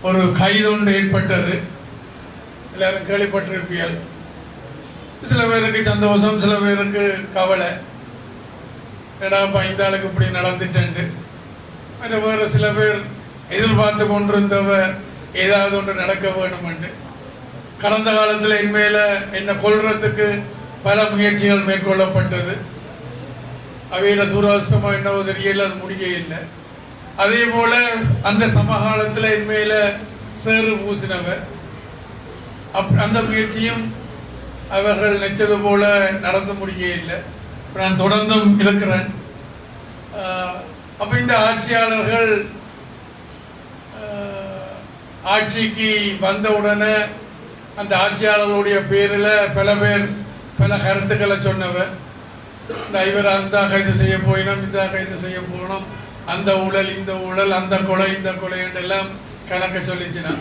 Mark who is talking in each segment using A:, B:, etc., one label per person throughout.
A: ஒரு கைது ஒன்று ஏற்பட்டது. எல்லாரும் கேள்விப்பட்டிருப்பீர்கள். சில பேருக்கு சந்தோஷம், சில பேருக்கு கவலை. ஏடா 5 ஆளுக்கு இப்படி நடந்துட்டு. வேறு சில பேர் எதிர்பார்த்து கொண்டிருந்தவர் ஏதாவது ஒன்று நடக்க வேணும் என்று. கடந்த காலத்தில் என் மேல என்னை கொல்றதுக்கு பல முயற்சிகள் மேற்கொள்ளப்பட்டது. அவையில துரதிர்ஷ்டமோ என்னவோ தெரியல, அது முடிய இல்லை. அதே போல அந்த சமகாலத்தில் என் மேல சேறு பூசினவர். அந்த முயற்சியும் அவர்கள் நினைச்சது போல நடந்து முடிய இல்லை. நான் தொடர்ந்தும் இருக்கிறேன். அப்ப இந்த ஆட்சியாளர்கள் ஆட்சிக்கு வந்தவுடனே அந்த ஆட்சியாளர்களுடைய பேரில் பல பேர் பல கருத்துக்களை சொன்னவர். இவர் அந்த கைது செய்ய போயினோம், இந்த கைது செய்ய போனோம், அந்த ஊழல் இந்த ஊழல், அந்த கொலை இந்த கொலை என்றெல்லாம் கணக்க சொல்லிச்சுனா.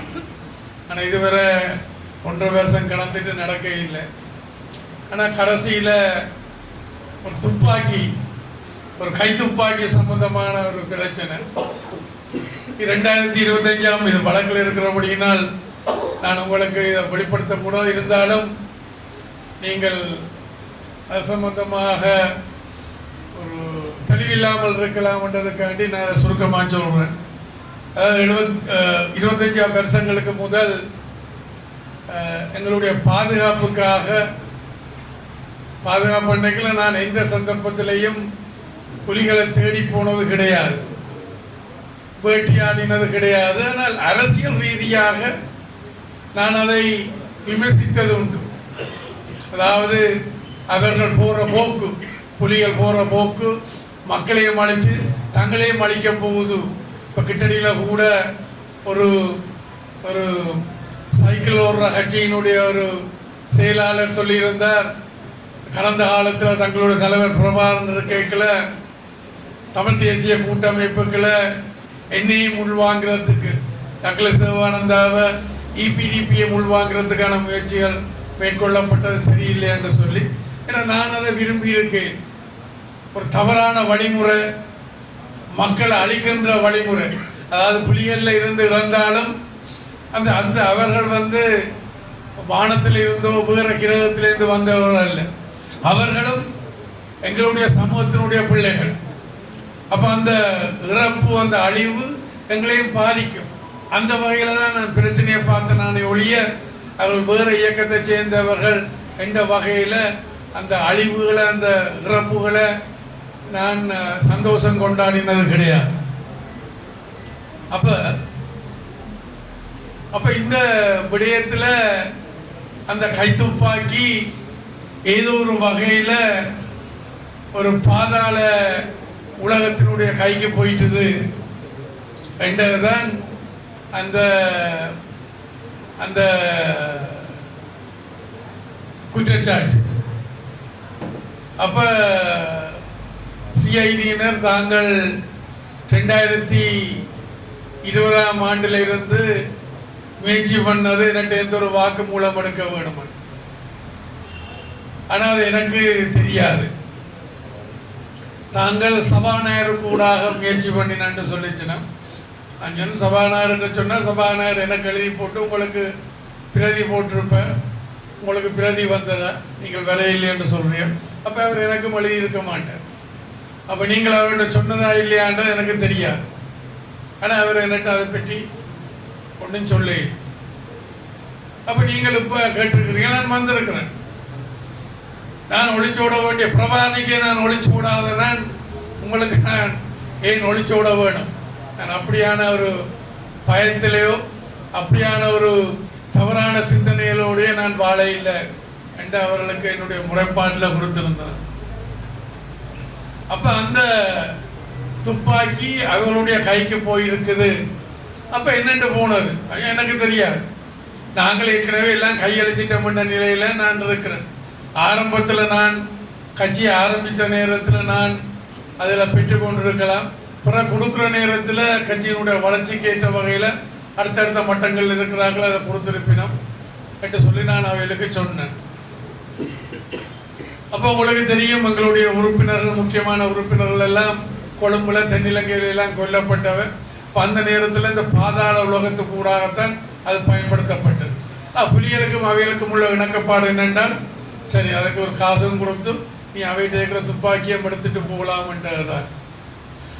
A: ஆனால் இதுவரை 1.5 வருஷம் கடந்துட்டு நடக்க இல்லை. ஆனால் கடைசியில் ஒரு துப்பாக்கி, ஒரு கை துப்பாக்கி சம்பந்தமான ஒரு பிரச்சனை 2025 இது வழக்கில் இருக்கிறபடியினால் நான் உங்களுக்கு இதை வெளிப்படுத்த கூட இருந்தாலும் நீங்கள் அது சம்பந்தமாக ஒரு தெளிவில்லாமல் இருக்கலாம்ன்றதுக்காண்டி நான் சுருக்கமாக சொல்றேன். அதாவது 25 வருஷங்களுக்கு முதல் எங்களுடைய பாதுகாப்புக்காக பாதுகாப்பு அன்னைக்குள்ள நான் எந்த சந்தர்ப்பத்திலையும் புலிகளை தேடி போனது கிடையாது, வேட்டியாடினது கிடையாது. ஆனால் அரசியல் ரீதியாக நான் அதை விமர்சித்தது உண்டு. அதாவது அவர்கள் போற போக்கு, புலிகள் போற போக்கு மக்களையும் அழிச்சு தங்களையும் அழிக்க போகுது. இப்போ கிட்டடியில் கூட ஒரு ஒரு சைக்கிள் ஓடுற கட்சியினுடைய ஒரு செயலாளர் சொல்லியிருந்தார், கடந்த காலத்தில் தங்களுடைய தலைவர் பிரபாகரன் இருக்கைக்குள்ள தமிழ் தேசிய கூட்டமைப்புகளை என்னையும் உள்வாங்கிறதுக்கு டக்ளஸ் தேவானந்தாவை இபிடிபியை உள்வாங்கிறதுக்கான முயற்சிகள் மேற்கொள்ளப்பட்டது சரியில்லை என்று சொல்லி, ஏன்னா நான் அதை விரும்பி இருக்கேன். ஒரு தவறான வழிமுறை, மக்களை அழிக்கின்ற வழிமுறை. அதாவது புலிகள்ல இருந்து இறந்தாலும் அந்த அந்த அவர்கள் வானத்தில் இருந்தோ வேற கிரகத்திலிருந்து வந்தவர்கள் அல்ல, அவர்களும் எங்களுடைய சமூகத்தினுடைய பிள்ளைகள். அப்ப அந்த இறப்பு, அந்த அழிவு எங்களையும் பாதிக்கும். அந்த வகையில தான் நான் பிரச்சனையை பார்த்து நானே ஒழிய அவர்கள் வேறு இயக்கத்தை சேர்ந்தவர்கள் என்ற வகையில அந்த அழிவுகளை, அந்த இறப்புகளை நான் சந்தோஷம் கொண்டாடினது கிடையாது. அப்ப அப்ப இந்த விடயத்துல அந்த கைத்துப்பாக்கி ஏதோ ஒரு வகையில ஒரு பாதாள உலகத்தினுடைய கைக்கு போயிட்டது என்றதுதான் அந்த அந்த குற்றச்சாட்டு. அப்ப சிஐடியினர் தாங்கள் 2020ஆம் ஆண்டில் இருந்து முயற்சி பண்ணது எனக்கு எந்த ஒரு வாக்கு மூலம் எடுக்க வேணும். ஆனால் அது எனக்கு தெரியாது. தாங்கள் சபாநாயகர் கூடாக முயற்சி பண்ணினு சொல்லிச்சுன்னா, நான் சபாநாயகர் சொன்னா சபாநாயகர் எனக்கு எழுதி போட்டு உங்களுக்கு பிரதி போட்டிருப்பேன், உங்களுக்கு பிரதி வந்ததா நீங்கள் வர இல்லை என்று சொல்றீங்க. அப்ப அவர் எனக்கும் எழுதி இருக்க மாட்டார். அப்ப நீங்கள் அவர்கிட்ட சொன்னதா இல்லையான்றது எனக்கு தெரியாது. ஆனா அவர் என்கிட்ட அதை பற்றி ஒன்றும் சொல்லி. அப்ப நீங்கள் இப்ப கேட்டிருக்கிறீங்க, நான் வந்திருக்கிறேன். நான் ஒளிச்சோட வேண்டிய பிரபாதிக்கே நான் ஒளிச்சு விடாததான் உங்களுக்கு நான் ஏன் ஒளிச்சோட வேணும்? நான் அப்படியான ஒரு பயத்திலேயோ அப்படியான ஒரு தவறான சிந்தனைகளோடய நான் வாழ இல்லை என்று அவர்களுக்கு என்னுடைய முறைப்பாட்டில் கொடுத்திருந்தேன். அப்ப அந்த துப்பாக்கி அவர்களுடைய கைக்கு போயிருக்குது. அப்ப என்னென்று போனது எனக்கு தெரியாது. நாங்கள் ஏற்கனவே எல்லாம் கையளிச்சிட்டோம் என்ற நிலையில நான் இருக்கிறேன். ஆரம்பத்தில் நான் கட்சி ஆரம்பித்த நேரத்தில் நான் அதில் பெற்றுக்கொண்டிருக்கலாம். பிறகு கொடுக்குற நேரத்தில் கட்சியினுடைய வளர்ச்சிக்கு ஏற்ற வகையில் அடுத்தடுத்த மட்டங்கள் இருக்கிறார்கள், அதை பொறுத்திருப்பினோம் என்று சொல்லி நான் அவைகளுக்கு சொன்னேன். அப்போ உங்களுக்கு தெரியும், எங்களுடைய உறுப்பினர்கள், முக்கியமான உறுப்பினர்கள் எல்லாம் கொழும்புல தென்னிலங்கையில எல்லாம் கொல்லப்பட்டவர். அந்த நேரத்தில் இந்த பாதாள உலகத்துக்கு கூடாகத்தான் அது பயன்படுத்தப்பட்டது. புலிகளுக்கும் அவைகளுக்கும் உள்ள இணக்கப்பாடு என்னென்றால், சரி அதுக்கு ஒரு காசும் கொடுத்து நீ அவைகிட்ட இருக்கிற துப்பாக்கியை எடுத்துட்டு போகலாம்ன்றதுதான்.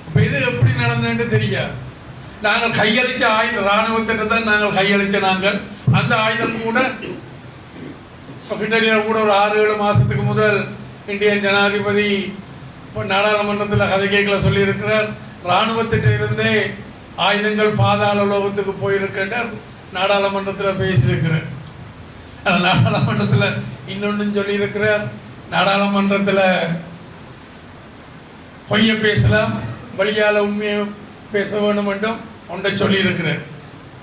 A: இப்போ இது எப்படி நடந்ததுன்னு தெரியாது. நாங்கள் கையளிச்ச ஆயுதம் இராணுவத்திட்ட தான் நாங்கள் கையளிச்ச நாங்கள் அந்த ஆயுதம் கூட கிட்டத்தட்ட கூட ஒரு 6-7 மாதத்துக்கு முதல் இந்திய ஜனாதிபதி நாடாளுமன்றத்தில் கதை கேட்கல சொல்லியிருக்கிறார். இராணுவத்திட்ட இருந்தே ஆயுதங்கள் பாதாள உலகத்துக்கு போயிருக்கின்றார் நாடாளுமன்றத்தில் பேசியிருக்கிறார். நாடாளுமன்றத்தில் இன்னொன்றும் சொல்லியிருக்கிறார். நாடாளுமன்றத்தில் பொய்ய பேசலாம், வழியால் உண்மையை பேச வேண்டும் என்றும் ஒன்றை சொல்லியிருக்கிறார்.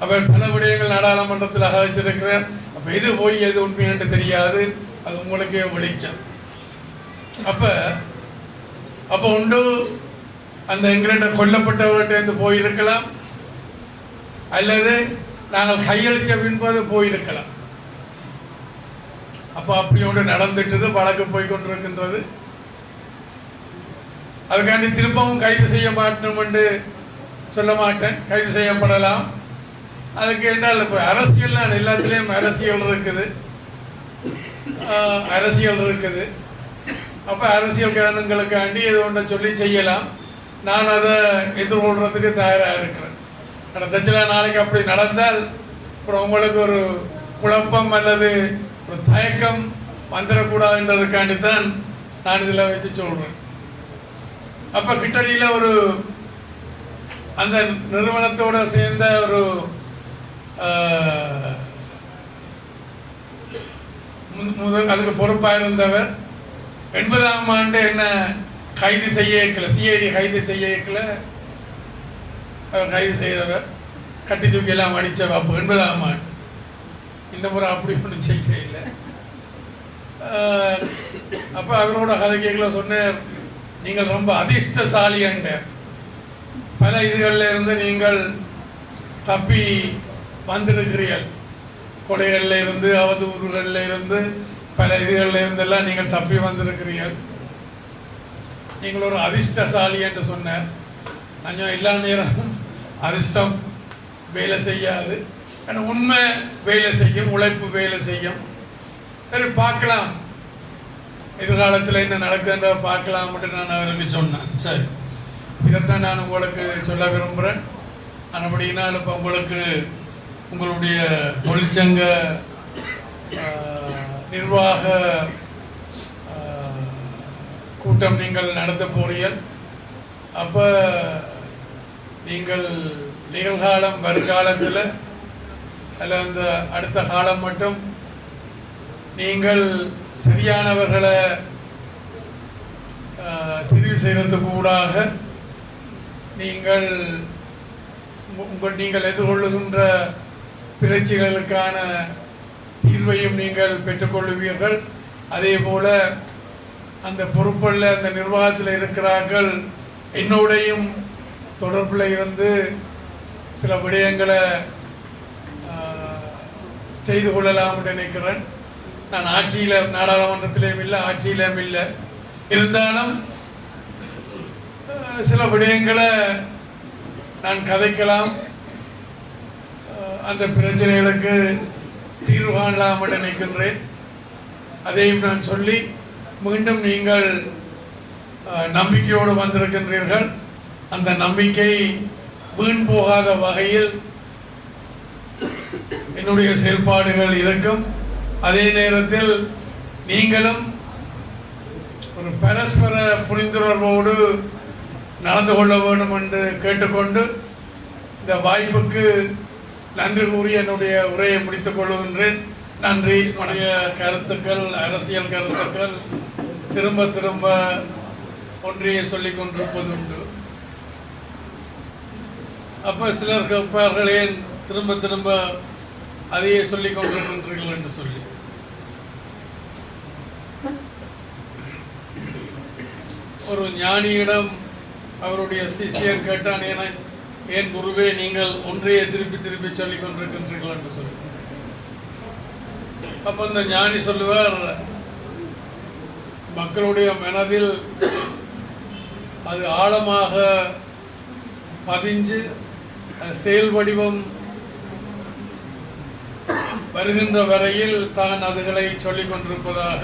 A: அப்போ பல விடயங்கள் நாடாளுமன்றத்தில் அகழ்ச்சிருக்கிறார். அப்போ எது போய் எது உண்மை என்று தெரியாது, அது உங்களுக்கே வெளிச்சம். அப்போ உண்டு அந்த எங்கிட்ட கொல்லப்பட்டவர்கிட்ட போயிருக்கலாம், அல்லது நாங்கள் கையளித்த பின்பது போயிருக்கலாம். அப்போ அப்படி ஒன்று நடந்துட்டது, வழக்கு போய் கொண்டிருக்கின்றது. அதுக்காண்டி திரும்பவும் கைது செய்ய மாட்டோம் என்று சொல்ல மாட்டேன். கைது செய்யப்படலாம். அதுக்கு என்றால் இப்போ அரசியல், நான் எல்லாத்துலேயும் அரசியல் இருக்குது. அப்போ அரசியல் காரணங்களுக்காண்டி இது ஒன்றை சொல்லி செய்யலாம். நான் அதை எதிர்கொள்றதுக்கு தயாராக இருக்கிறேன். நடந்துச்சுன்னா நாளைக்கு அப்படி நடந்தால் அப்புறம் உங்களுக்கு ஒரு குழப்பம் அல்லது ஒரு தயக்கம் வந்துடக்கூடாதுன்றதுக்காண்டி தான் நான் இதில் வச்சு சொல்கிறேன். அப்போ கிட்டடியில் ஒரு அந்த நிறுவனத்தோடு சேர்ந்த ஒரு அதுக்கு பொறுப்பாக இருந்தவர் 80ஆம் ஆண்டு என்ன கைது செய்ய சிஐடி கைது செய்ய அவர் கைது செய்தவர், கட்டி தூக்கி எல்லாம் அடித்தவர். அப்போ 80ஆம் ஆண்டு. இந்த முறை அப்படி ஒன்றும் செய்ய இல்லை. அப்போ அவரோட கதை கேட்கல சொன்னார், நீங்கள் ரொம்ப அதிர்ஷ்டசாலி என்றார். பல இதுகளில் இருந்து நீங்கள் தப்பி வந்திருக்கிறீர்கள். கொலைகளில் இருந்து, அவதூறுகளில் இருந்து, பல இதுகளில் இருந்தெல்லாம் நீங்கள் தப்பி வந்திருக்கிறீர்கள். நீங்கள் ஒரு அதிர்ஷ்டசாலி என்று சொன்னார். கொஞ்சம் எல்லா நேரமும் அதிர்ஷ்டம் வேலை செய்யாது, ஆனால் உண்மை வேலை செய்யும், உழைப்பு வேலை செய்யும். சரி பார்க்கலாம், எதிர்காலத்தில் என்ன நடக்குதுன்ற பார்க்கலாம் மட்டும் நான் அவருக்கு சொன்னேன். சரி, இதைத்தான் நான் உங்களுக்கு சொல்ல விரும்புகிறேன். அப்படினால் இப்போ உங்களுக்கு உங்களுடைய தொழிற்சங்க நிர்வாக கூட்டம் நீங்கள் நடத்த போறீர்கள். அப்போ நீங்கள் நிகழ்காலம், வருங்காலத்தில் அதில் அந்த அடுத்த காலம் மட்டும் நீங்கள் சரியானவர்களை தெரிவு செய்வதற்கு ஊடாக நீங்கள் எதிர்கொள்ளுகின்ற பிரச்சனைகளுக்கான தீர்வையும் நீங்கள் பெற்றுக்கொள்ளுவீர்கள். அதே போல அந்த பொறுப்புள்ள அந்த நிர்வாகத்தில் இருக்கிறார்கள் என்னோடையும் தொடர்பில் இருந்து சில விடயங்களை செய்து கொள்ளலாம் என்று நினைக்கிறேன். நான் ஆட்சியில், நாடாளுமன்றத்திலேயும் இல்லை, ஆட்சியிலும் இல்லை. இருந்தாலும் சில விடயங்களை நான் கதைக்கலாம், அந்த பிரச்சனைகளுக்கு தீர்வு காணலாம் என்று நினைக்கின்றேன். அதையும் நான் சொல்லி, மீண்டும் நீங்கள் நம்பிக்கையோடு வந்திருக்கின்றீர்கள். அந்த நம்பிக்கை வீண் போகாத வகையில் என்னுடைய செயல்பாடுகள் இருக்கும். அதே நேரத்தில் நீங்களும் ஒரு பரஸ்பர புரிந்துணர்வோடு நடந்து கொள்ள வேண்டும் என்று கேட்டுக்கொண்டு இந்த வாய்ப்புக்கு நன்றி கூறி என்னுடைய உரையை முடித்துக் கொள்கின்றேன். நன்றி. என்னுடைய கருத்துக்கள், அரசியல் கருத்துக்கள் திரும்ப திரும்ப ஒன்றையே சொல்லிக் கொண்டிருப்பது உண்டு. அப்போ சிலர் கேட்பார்களே, திரும்ப திரும்ப அதையே சொல்லிக் கொண்டிருக்கின்றீர்கள் என்று சொல்லி. ஒரு ஞானியிடம் அவருடைய சிஷியன் கேட்டான், ஏன் குருவே நீங்கள் ஒன்றையே திருப்பி திருப்பி சொல்லிக் கொண்டிருக்கின்றீர்கள் என்று சொல்லி. அப்போ அந்த ஞானி சொல்லுவார், மக்களுடைய மனதில் அது ஆழமாக பதிஞ்சு செயல் வடிவம் வருகின்ற வரையில் தான் அதுகளை சொல்லிக் கொண்டிருப்பதாக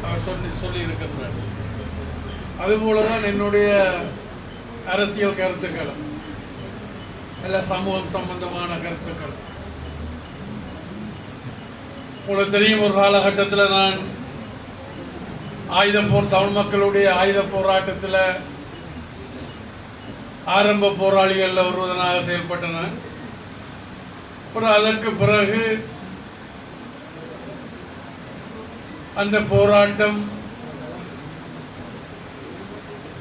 A: அவர் சொல்லியிருக்கின்றார். அதுபோலதான் என்னுடைய அரசியல் கருத்துக்கள், அல்ல சமூகம் சம்பந்தமான கருத்துக்கள். உங்களுக்கு தெரியும், ஒரு காலகட்டத்தில் நான் தமிழ் மக்களுடைய ஆயுத போராட்டத்தில் ஆரம்ப போராளிகளில் ஒருவனாக செயல்பட்டன. அப்புறம் அதற்கு பிறகு அந்த போராட்டம்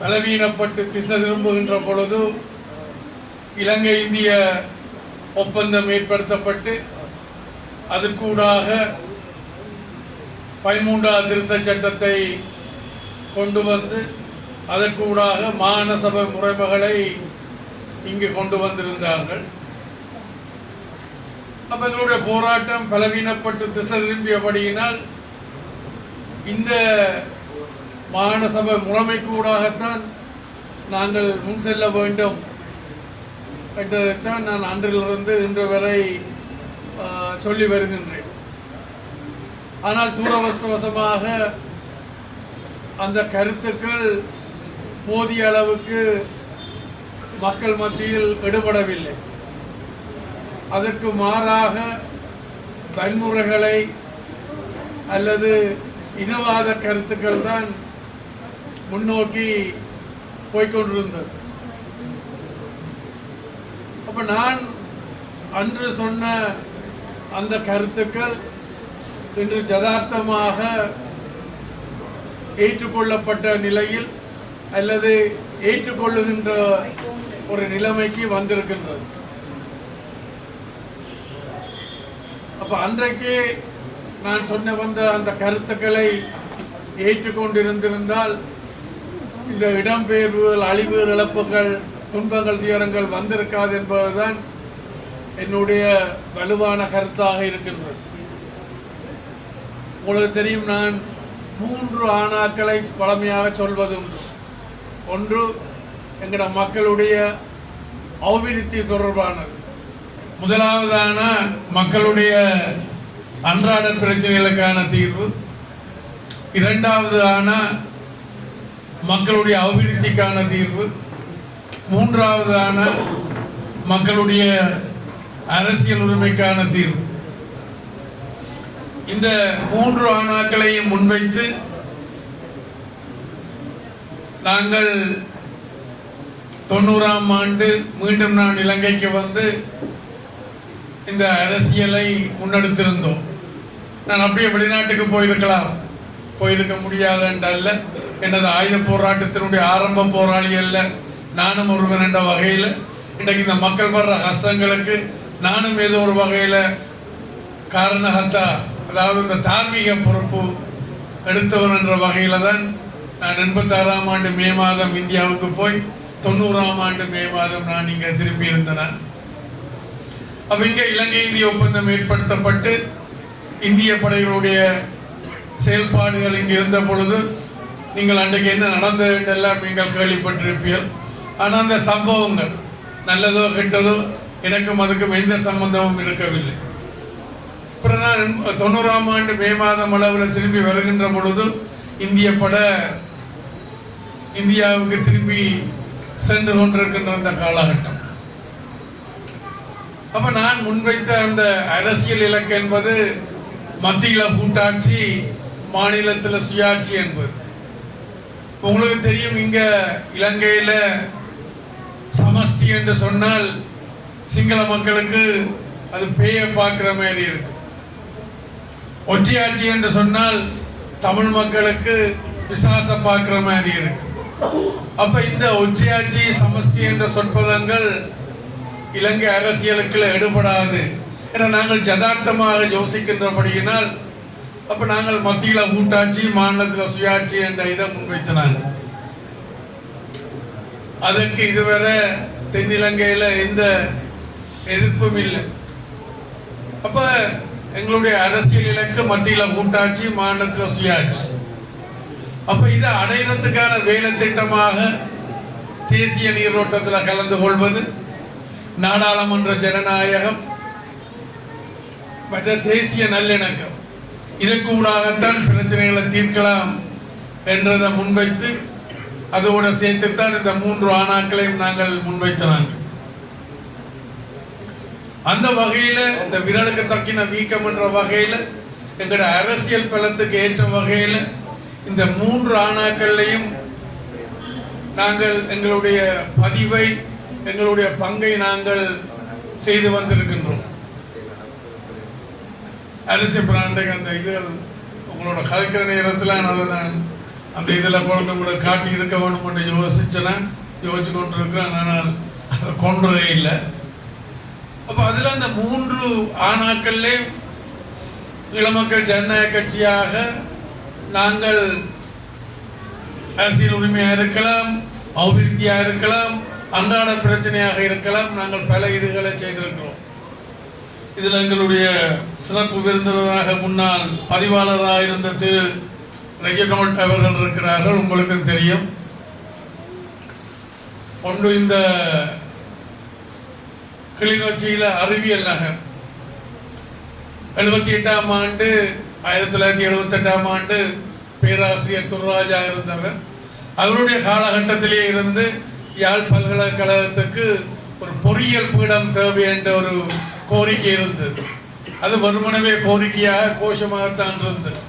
A: பலவீனப்பட்டு திசை திரும்புகின்ற பொழுது இலங்கை இந்திய ஒப்பந்தம் ஏற்படுத்தப்பட்டு அதற்கூடாக 13வது திருத்த சட்டத்தை கொண்டு வந்து அதற்கூடாக மாகாண சபை முறைமைகளை இங்கு கொண்டு வந்திருந்தார்கள். அப்ப எங்களுடைய போராட்டம் பலவீனப்பட்டு திசை திரும்பியபடியினால் இந்த மாகாண சபை முறைமைக்கூடாகத்தான் நாங்கள் முன் செல்ல வேண்டும் என்றதைத்தான் நான் அன்றிலிருந்து இன்று வரை சொல்லி வருகின்றேன். ஆனால் துரவசமாக அந்த கருத்துக்கள் போதிய அளவுக்கு மக்கள் மத்தியில் எடுபடவில்லை. அதற்கு மாறாக வன்முறைகளை அல்லது இனவாத கருத்துக்கள் தான் முன்னோக்கி போய்கொண்டிருந்தது. அப்ப நான் அன்று சொன்ன அந்த கருத்துக்கள் இன்று யதார்த்தமாக ஏற்றுக்கொள்ளப்பட்ட நிலையில் அல்லது ஏற்றுக்கொள்ளுகின்ற ஒரு நிலைமைக்கு வந்திருக்கின்றது. அப்ப அன்றைக்கு நான் சொன்ன வந்த அந்த கருத்துக்களை ஏற்றுக்கொண்டிருந்திருந்தால் இந்த இடம்பெயர்வுகள், அழிவுகள், இழப்புகள், துன்பங்கள், துயரங்கள் வந்திருக்காது என்பதுதான் என்னுடைய வலுவான கருத்தாக இருக்கின்றது. உங்களுக்கு தெரியும், நான் 3 ஆணாக்களை பழமையாக சொல்வதும். ஒன்று, எங்கட மக்களுடைய அபிவிருத்தி தொடர்பானது. முதலாவதான மக்களுடைய அன்றாட பிரச்சனைகளுக்கான தீர்வு. இரண்டாவதான மக்களுடைய அபிவிருத்திக்கான தீர்வு. மூன்றாவதான மக்களுடைய அரசியல் உரிமைக்கான தீர்வு. இந்த 3 ஆணாக்களையும் முன்வைத்து நாங்கள் 90ஆம் ஆண்டு மீண்டும் நான் இலங்கைக்கு வந்து இந்த அரசியலை முன்னெடுத்திருந்தோம். நான் அப்படியே வெளிநாட்டுக்கு போயிருக்க முடியாது என்றல்ல. எனது ஆயுத போராட்டத்தினுடைய ஆரம்ப போராளி அல்ல, நானும் ஒருவன் என்ற வகையில் இன்றைக்கு இந்த மக்கள் வர்ற கஷ்டங்களுக்கு நானும் ஏதோ ஒரு வகையில் காரணகத்தா, அதாவது இந்த தார்மீக பொறுப்பு எடுத்தவன் என்ற வகையில் தான் நான் 86ஆம் ஆண்டு மே மாதம் இந்தியாவுக்கு போய் 90ஆம் ஆண்டு மே மாதம் நான் இங்கே திரும்பி இருந்தேன். அப்ப இங்கே இலங்கை இந்திய ஒப்பந்தம் ஏற்படுத்தப்பட்டு இந்திய படைகளுடைய செயல்பாடுகள் இங்கு இருந்த பொழுது நீங்கள் அன்றைக்கு என்ன நடந்தது என்றெல்லாம் நீங்கள் கேள்விப்பட்டிருப்பீர்கள். ஆனால் அந்த சம்பவங்கள் நல்லதோ கெட்டதோ எனக்கும் அதுக்கும் எந்த சம்பந்தமும் இருக்கவில்லை. அப்புறம் நான் 90ஆம் ஆண்டு மே மாதம் அளவில் திரும்பி வருகின்ற பொழுது இந்திய படை இந்தியாவுக்கு திரும்பி சென்று கொண்டிருக்கின்ற அந்த காலகட்டம். அப்ப நான் முன்வைத்த அந்த அரசியல் இலக்கு என்பது மத்தியில கூட்டாட்சி, மாநிலத்தில் சுயாட்சி என்பது. உங்களுக்கு தெரியும், இங்க இலங்கையில சமஷ்டி என்று சொன்னால் சிங்கள மக்களுக்கு அது பேய பார்க்கிற மாதிரி இருக்கு. ஒற்றையாட்சி என்று சொன்னால் தமிழ் மக்களுக்கு பிசாச பார்க்கிற மாதிரி இருக்கு. அப்ப இந்த ஒற்றையாட்சி, சமஷ்டி என்ற சொற்பதங்கள் இலங்கை அரசியலுக்கு எடுபடாது என நாங்கள் யதார்த்தமாக யோசிக்கின்றபடியினால் அப்ப நாங்கள் மத்தியில கூட்டாட்சி, மாநிலத்தில் சுயாட்சி என்ற இதை முன்வைத்தனாங்க. அதற்கு இதுவரை தென்னிலங்கையில எந்த எதிர்ப்பும் இல்லை. அப்ப எங்களுடைய அரசியல் இலக்கு மத்தியில கூட்டாட்சி, மாநிலத்தில் சுயாட்சி. அப்ப இதை அடையிறதுக்கான வேலை திட்டமாக தேசிய நீரோட்டத்தில் கலந்து கொள்வது, நாடாளுமன்ற ஜனநாயகம் மற்ற தேசிய நல்லிணக்கம் இதற்கூடாகத்தான் பிரச்சனைகளை தீர்க்கலாம் என்றதை முன்வைத்து அதோடு சேர்த்துத்தான் இந்த 3 ஆணாக்களையும் நாங்கள் முன்வைத்தாங்க. அந்த வகையில் இந்த விரலுக்கு தக்கின வீக்கம் என்ற வகையில் எங்களோட அரசியல் பலத்துக்கு ஏற்ற வகையில் இந்த 3 ஆணாக்கள்லையும் நாங்கள் எங்களுடைய பதிவை எங்களுடைய பங்கை நாங்கள் செய்து வந்திருக்கின்றோம். அரிசி பிராண்டுக்கு அந்த இதுகள் உங்களோட கலைக்கிற நேரத்தில் நான் அந்த இதில் குழந்தை உங்களுக்கு காட்டி இருக்க வேணும் என்று யோசிச்சு கொண்டு இருக்கிறேன். ஆனால் அதை கொண்டுறே இல்லை. அப்போ அதில் அந்த 3 ஆணாக்கள்லே இளமக்கள் ஜனநாயக கட்சியாக நாங்கள் அரசியல் உரிமையாக இருக்கலாம், அபிவிருத்தியாக இருக்கலாம், அன்றாட பிரச்சனையாக இருக்கலாம், நாங்கள் பல இதுகளை செய்திருக்கிறோம். இதில் எங்களுடைய சிறப்பு விருந்தினராக முன்னாள் பதிவாளராக இருந்த திரு ரெஜினோல்ட் அவர்கள் இருக்கிறார்கள். உங்களுக்கும் தெரியும். ஒன்று இந்த கிளிநொச்சியில் அறிவியல் நகர் 78ஆம் ஆண்டு 1978ஆம் ஆண்டு பேராசிரியர் துர்ராஜா இருந்தவர். அவருடைய காலகட்டத்திலே இருந்து யாழ் பல்கலைக்கழகத்துக்கு ஒரு பொறியியல் பீடம் தேவை என்ற ஒரு கோரிக்கை இருந்தது. அது வருமானமே கோரிக்கையாக கோஷமாகத்தான் இருந்தது.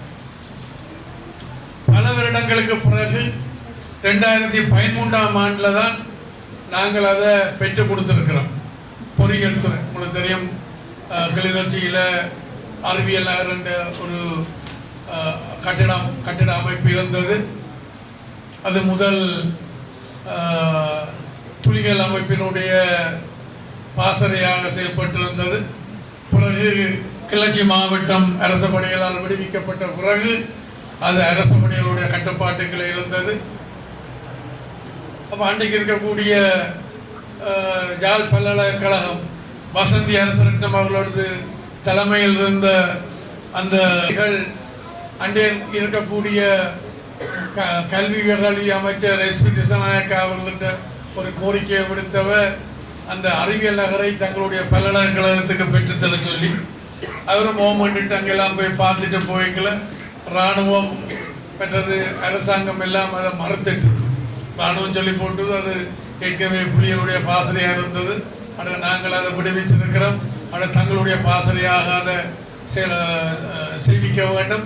A: பல வருடங்களுக்கு பிறகு 2013ஆம் ஆண்டில் தான் நாங்கள் அதை பெற்றுக் கொடுத்துருக்கிறோம். பொறியியல் துறை உங்களுக்கு தெரியும். கிளிநொச்சியில் அறிவியல் நகர் என்ற ஒரு கட்டிட அமைப்பு இருந்தது. அது முதல் புலிகள் அமைப்பினுடைய பாசறையாக செயல்பட்டிருந்தது. பிறகு கிளர்ச்சி மாவட்டம் அரச பணிகளால் விடுவிக்கப்பட்ட பிறகு அது அரச பணிகளுடைய கட்டுப்பாட்டுகள் இருந்தது. அப்போ அன்றைக்கு இருக்கக்கூடிய யாழ் பல்கலைக்கழகம் வசந்தி அரசரட்னம் அவர்களோடு தலைமையில் இருந்த அந்த அன்றே இருக்கக்கூடிய கல்வி அமைச்சர் எஸ்பி திசாநாயக்கா அவர்கள்ட்ட ஒரு கோரிக்கையை விடுத்தவர் அந்த அறிவியல் நகரை தங்களுடைய பல்கலைக்கழகத்துக்கு பெற்றுத்தர சொல்லி அவரும் ஓமன்ட்டு அங்கெல்லாம் போய் பார்த்துட்டு போய்க்கல. இராணுவம் பெற்றது அரசாங்கம் எல்லாம் அதை மறுத்துட்டு இராணுவம் சொல்லி போட்டது. அது ஏற்கனவே புலிகளுடைய பாசறையாக இருந்தது. ஆனால் நாங்கள் அதை விடுவிச்சிருக்கிறோம். ஆனால் தங்களுடைய பாசறையாக அதை செய்விக்க வேண்டும்.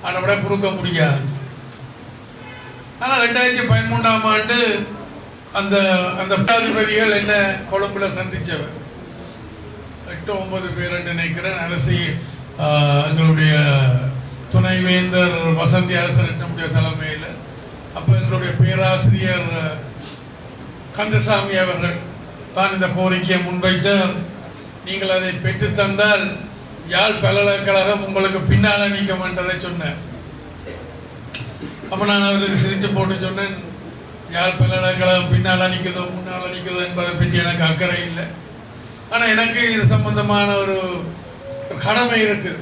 A: அதை விட கொடுக்க முடியாது. ஆனால் 2013ஆம் ஆண்டு அந்த அந்த பட்டாதிபதிகள் என்ன கொழும்புல சந்தித்தவர் 8-9 பேர் என்று நினைக்கிறேன். அரசி எங்களுடைய துணைவேந்தர் வசந்தி அரசரட்னமுடைய தலைமையில் அப்போ எங்களுடைய பேராசிரியர் கந்தசாமி அவர்கள் தான் இந்த கோரிக்கையை முன்வைத்தார். நீங்கள் அதை பெற்று தந்தால் யாழ் பல்கலைக்கழகம் உங்களுக்கு பின்னால் நிற்கும் என்றதை சொன்னார். அப்போ நான் அவருக்கு சிரித்து போட்டு சொன்னேன், யாழ் பல்கலைக்கழகம் பின்னால் நிற்குதோ முன்னால் நிற்குதோ என்பதை பற்றி எனக்கு அக்கறை இல்லை. ஆனால் எனக்கு இது சம்பந்தமான ஒரு கடமை இருக்குது.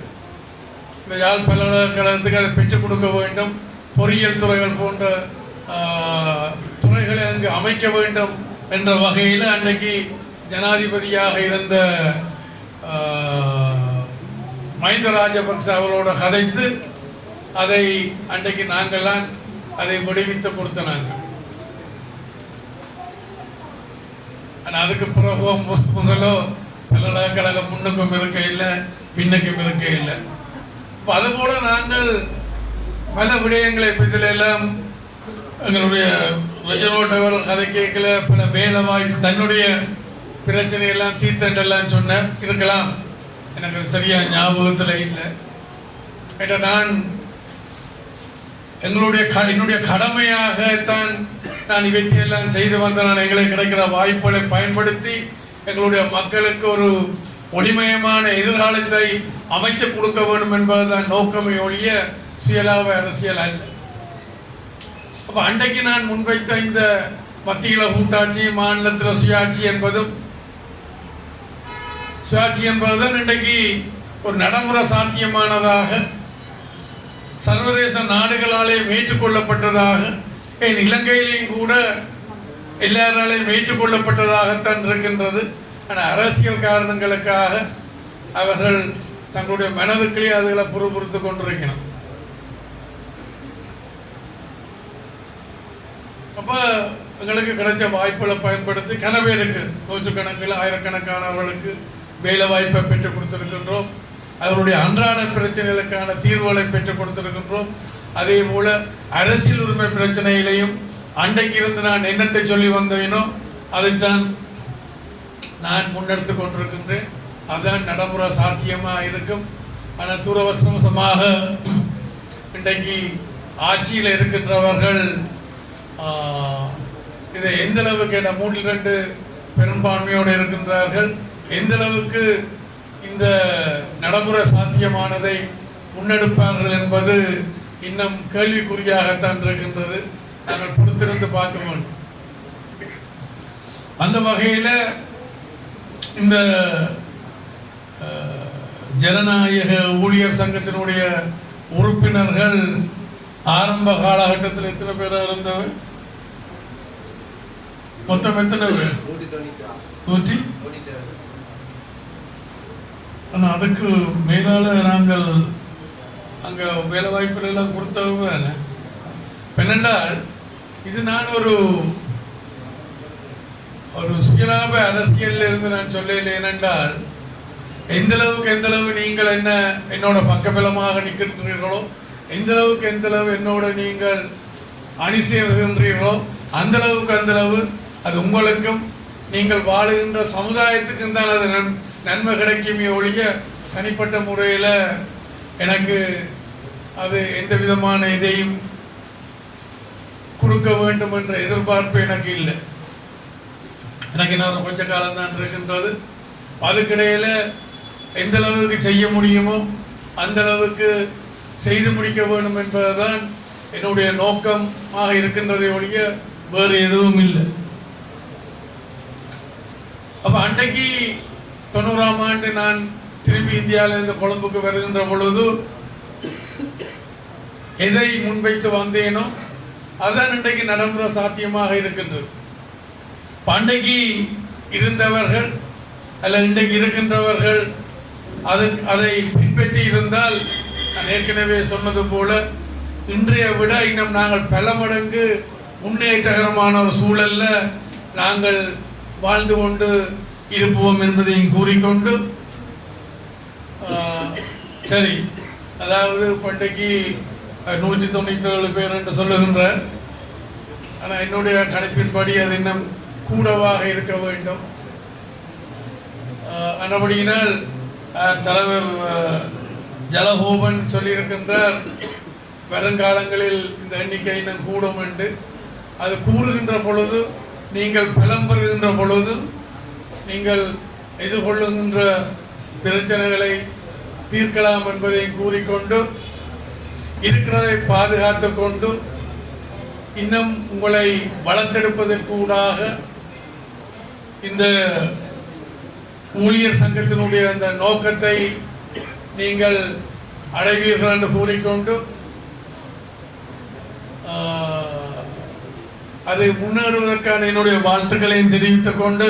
A: இந்த யாழ் பல்கலைக்கழகத்துக்கு அதை பெற்றுக் கொடுக்க வேண்டும். பொறியியல் துறைகள் போன்ற துறைகளை அங்கு அமைக்க வேண்டும் என்ற வகையில் அன்றைக்கு ஜனாதிபதியாக இருந்த மஹிந்த ராஜபக்ச அவரோட கதைத்து அதை அன்றைக்கு நாங்கள்லாம் அதை முடிவித்து கொடுத்தனாங்க. ஆனால் அதுக்கு பிறகு முதலோ பல்கலைக்கழகம் முன்னுக்கும் இருக்க இல்லை, பின்னுக்கும் இருக்க இல்லை. இப்போ அதுபோல நாங்கள் பல விடயங்களை இதில் எல்லாம் எங்களுடைய ரெஜினோல்ட் கதை கேட்கல பல வேலை வாய்ப்பு தன்னுடைய பிரச்சனையெல்லாம் தீர்த்தெல்லாம் சொன்ன இருக்கலாம். எனக்கு சரியான ஞாபகத்தில் இல்லை. ஏன்னா நான் என்னுடைய கடமையாகத்தான் நான் இவற்றையெல்லாம் செய்து வந்த நான் எங்களுக்கு கிடைக்கிற வாய்ப்புகளை பயன்படுத்தி எங்களுடைய மக்களுக்கு ஒரு ஒளிமயமான எதிர்காலத்தை அமைத்து கொடுக்க வேண்டும் என்பதுதான் நோக்கமே ஒழிய சுயலாப அரசியல் அல்ல. அப்போ அன்றைக்கு நான் முன்வைத்த இந்த மத்தியில கூட்டாட்சி மாநிலத்தில் சுயாட்சி என்பதும் சுயாட்சி என்பதுதான் இன்றைக்கு ஒரு நடைமுறை சாத்தியமானதாக சர்வதேச நாடுகளாலேயும் ஏற்றுக்கொள்ளப்பட்டதாக இலங்கையிலேயும் கூட எல்லாராலையும் ஏற்றுக்கொள்ளப்பட்டதாகத்தான் இருக்கின்றது. ஆனால் அரசியல் காரணங்களுக்காக அவர்கள் தங்களுடைய மனதுக்குள்ளே அதுகளை புறப்புறுத்து கொண்டிருக்கணும். அப்போ எங்களுக்கு கிடைச்ச வாய்ப்புகளை பயன்படுத்தி கனவேருக்கு நூற்றுக்கணக்கில் ஆயிரக்கணக்கானவர்களுக்கு வேலை வாய்ப்பை பெற்றுக் கொடுத்திருக்கின்றோம். அவருடைய அன்றாட பிரச்சனைகளுக்கான தீர்வுகளை பெற்றுக் கொடுத்திருக்கின்றோம். அதே போல அரசியல் உரிமை பிரச்சனையிலையும் அன்றைக்கு இருந்து நான் என்னத்தை சொல்லி வந்தேனோ அதைத்தான் நான் முன்னெடுத்து கொண்டிருக்கின்றேன். அதுதான் நடைமுறை சாத்தியமாக இருக்கும். ஆனால் துரவசமாக இன்றைக்கு ஆட்சியில் இருக்கின்றவர்கள் இதை எந்த அளவுக்கு என 3/2 பெரும்பான்மையோடு இருக்கின்றார்கள், எந்த அளவுக்கு இந்த நடைமுறை சாத்தியமானதை முன்னெடுப்பார்கள் என்பது இன்னும் கேள்விக்குறியாகத்தான் இருக்கின்றது. நாங்கள் பொறுத்திருந்து பார்க்க வேண்டும். அந்த வகையில் இந்த ஜனநாயக ஊழியர் சங்கத்தினுடைய உறுப்பினர்கள் ஆரம்ப காலகட்டத்தில் எத்தனை பேராக இருந்தவர்? மொத்தம் எத்தனை பேர்? 100. ஆனால் அதுக்கு மேலால நாங்கள் அங்கே வேலை வாய்ப்புகள் எல்லாம் கொடுத்தவங்க. என்னென்றால் இது நான் ஒரு சுயலாப அரசியல் இருந்து நான் சொல்லல. ஏனென்றால் எந்த அளவு நீங்கள் என்னோட பக்கபலமாக நிற்கின்றீர்களோ, எந்த அளவு என்னோட நீங்கள் அணி சேர்கின்றீர்களோ அந்த அளவு அது உங்களுக்கும் நீங்கள் வாழுகின்ற சமுதாயத்துக்கும் தான் அது நன்மை கிடைக்குமே ஒழிய தனிப்பட்ட முறையில் எனக்கு அது எந்த விதமான இதையும் கொடுக்க வேண்டும் என்ற எதிர்பார்ப்பு எனக்கு இல்லை. எனக்கு இன்னும் கொஞ்ச காலம் தான் இருக்கின்றது. அதுக்கிடையில் எந்த அளவுக்கு செய்ய முடியுமோ அந்த அளவுக்கு செய்து முடிக்க வேண்டும் என்பதுதான் என்னுடைய நோக்கமாக இருக்கின்றதை ஒழிய வேறு எதுவும் இல்லை. அப்போ அன்றைக்கு 90ஆம் ஆண்டு நான் திரும்பி இந்தியாவிலிருந்து கொழும்புக்கு வருகின்ற பொழுது எதை முன்வைத்து வந்தேனோ அதுதான் இன்றைக்கு நடைமுறை சாத்தியமாக இருக்கின்றது. அன்றைக்கு இருந்தவர்கள் அல்ல இன்றைக்கு இருக்கின்றவர்கள் அதை பின்பற்றி இருந்தால் நான் ஏற்கனவே சொன்னது போல இன்றைய விட இன்னும் நாங்கள் பல மடங்கு முன்னேற்றகரமான ஒரு சூழல்ல நாங்கள் வாழ்ந்து கொண்டு இருப்போம் என்பதையும் கூறிக்கொண்டு சரி, அதாவது பண்டைக்கு 197 பேர் என்று சொல்லுகின்றார். ஆனால் என்னுடைய கணிப்பின்படி அது இன்னும் கூடவாக இருக்க வேண்டும். ஆனபடியினால் தலைவர் ஜலகோபன் சொல்லியிருக்கின்றார் வருங்காலங்களில் இந்த எண்ணிக்கை இன்னும் கூடும் என்று. அது கூறுகின்ற பொழுது நீங்கள் பலம் பெறுகின்ற பொழுது நீங்கள் எதிர்கொள்ளுகின்ற பிரச்சனைகளை தீர்க்கலாம் என்பதை கூறிக்கொண்டு இருக்கிறதை பாதுகாத்து கொண்டு இன்னும் உங்களை வளர்த்தெடுப்பதற்கூடாக இந்த ஊழியர் சங்கத்தினுடைய அந்த நோக்கத்தை நீங்கள் அடைவீர்கள் என்று கூறிக்கொண்டு அது முன்னேறுவதற்கான என்னுடைய வாழ்த்துக்களையும் தெரிவித்துக் கொண்டு